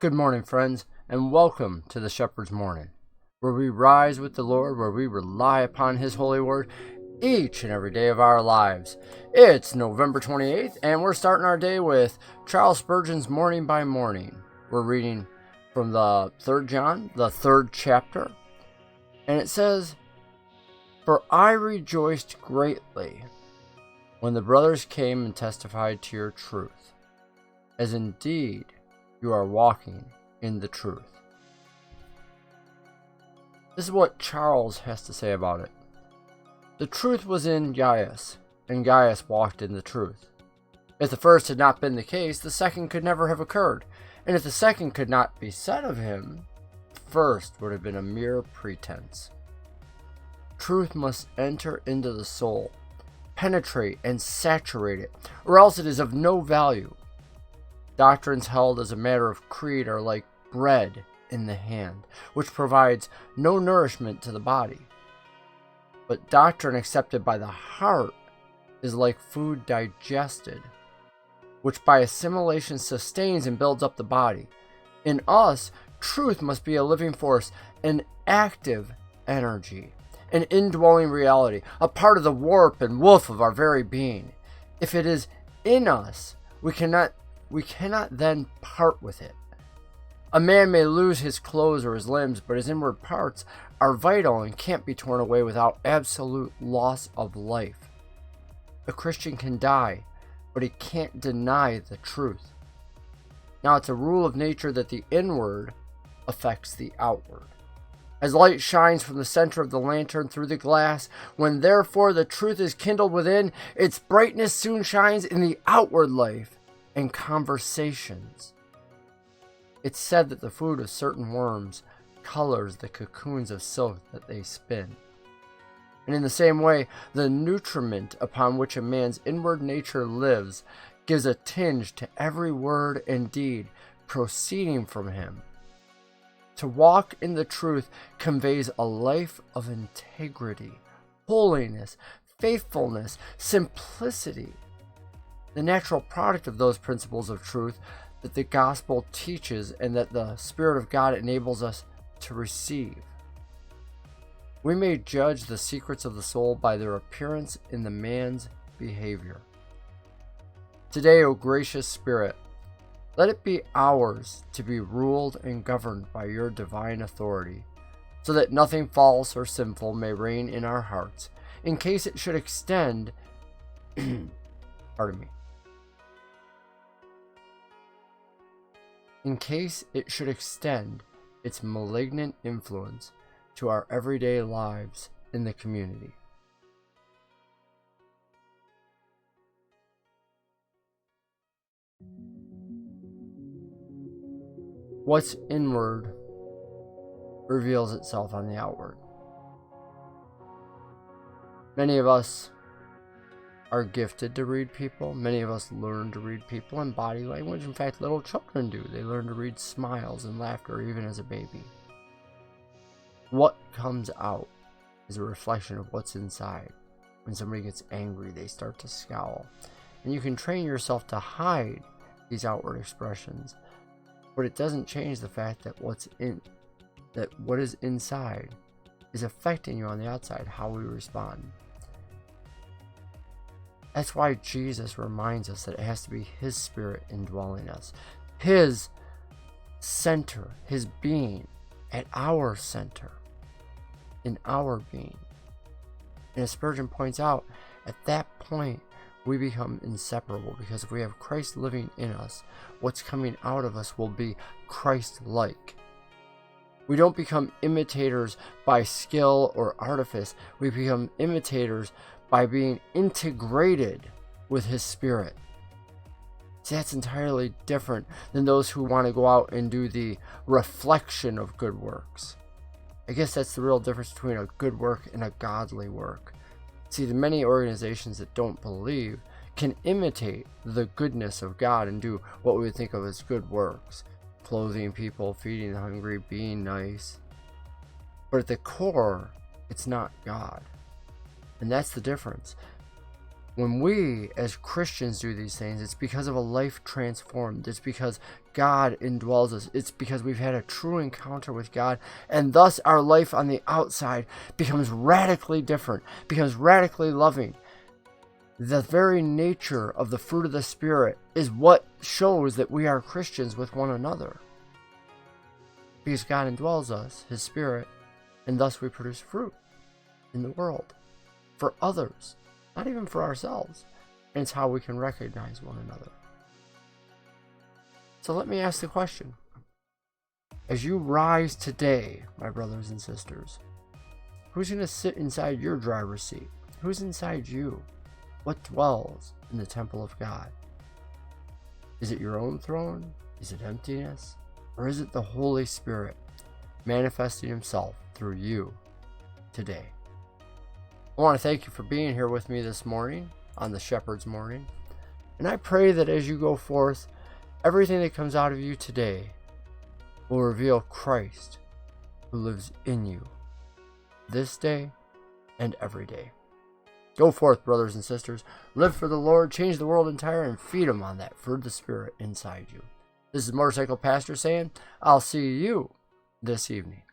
Good morning, friends, and welcome to the Shepherd's Morning, where we rise with the Lord, where we rely upon His holy word each and every day of our lives. It's November 28th, and we're starting our day with Charles Spurgeon's Morning by Morning. We're reading from the 3rd John, the 3rd chapter, and it says, "For I rejoiced greatly when the brothers came and testified to your truth, as indeed you are walking in the truth." This is what Charles has to say about it. "The truth was in Gaius, and Gaius walked in the truth. If the first had not been the case, the second could never have occurred. And if the second could not be said of him, the first would have been a mere pretense. Truth must enter into the soul, penetrate and saturate it, or else it is of no value. Doctrines held as a matter of creed are like bread in the hand, which provides no nourishment to the body. But doctrine accepted by the heart is like food digested, which by assimilation sustains and builds up the body. In us, truth must be a living force, an active energy, an indwelling reality, a part of the warp and woof of our very being. If it is in us, we cannot then part with it. A man may lose his clothes or his limbs, but his inward parts are vital and can't be torn away without absolute loss of life. A Christian can die, but he can't deny the truth. Now, it's a rule of nature that the inward affects the outward. As light shines from the center of the lantern through the glass, when therefore the truth is kindled within, its brightness soon shines in the outward life and conversations. It's said that the food of certain worms colors the cocoons of silk that they spin. And in the same way, the nutriment upon which a man's inward nature lives gives a tinge to every word and deed proceeding from him. To walk in the truth conveys a life of integrity, holiness, faithfulness, simplicity, the natural product of those principles of truth that the gospel teaches and that the Spirit of God enables us to receive. We may judge the secrets of the soul by their appearance in the man's behavior. Today, O gracious Spirit, let it be ours to be ruled and governed by your divine authority, so that nothing false or sinful may reign in our hearts, in case it should extend in case it should extend its malignant influence to our everyday lives in the community." What's inward reveals itself on the outward. Many of us are gifted to read people. Many of us learn to read people and body language. In fact, little children do. They learn to read smiles and laughter even as a baby. What comes out is a reflection of what's inside. When somebody gets angry, they start to scowl. And you can train yourself to hide these outward expressions, but it doesn't change the fact that what is inside is affecting you on the outside, how we respond. That's why Jesus reminds us that it has to be His Spirit indwelling us. His center, His being at our center, in our being. And as Spurgeon points out, at that point, we become inseparable, because if we have Christ living in us, what's coming out of us will be Christ-like. We don't become imitators by skill or artifice. We become imitators by being integrated with His Spirit. See, that's entirely different than those who want to go out and do the reflection of good works. I guess that's the real difference between a good work and a godly work. See, the many organizations that don't believe can imitate the goodness of God and do what we would think of as good works. Clothing people, feeding the hungry, being nice. But at the core, it's not God. And that's the difference. When we as Christians do these things, it's because of a life transformed. It's because God indwells us. It's because we've had a true encounter with God, and thus our life on the outside becomes radically different, becomes radically loving. The very nature of the fruit of the Spirit is what shows that we are Christians with one another. Because God indwells us, His Spirit, and thus we produce fruit in the world for others. Not even for ourselves. And it's how we can recognize one another. So let me ask the question. As you rise today, my brothers and sisters, who's going to sit inside your driver's seat? Who's inside you? What dwells in the temple of God? Is it your own throne? Is it emptiness? Or is it the Holy Spirit manifesting Himself through you today? I want to thank you for being here with me this morning on the Shepherd's Morning. And I pray that as you go forth, everything that comes out of you today will reveal Christ who lives in you this day and every day. Go forth, brothers and sisters. Live for the Lord, change the world entire, and feed them on that fruit of the Spirit inside you. This is Motorcycle Pastor saying, I'll see you this evening.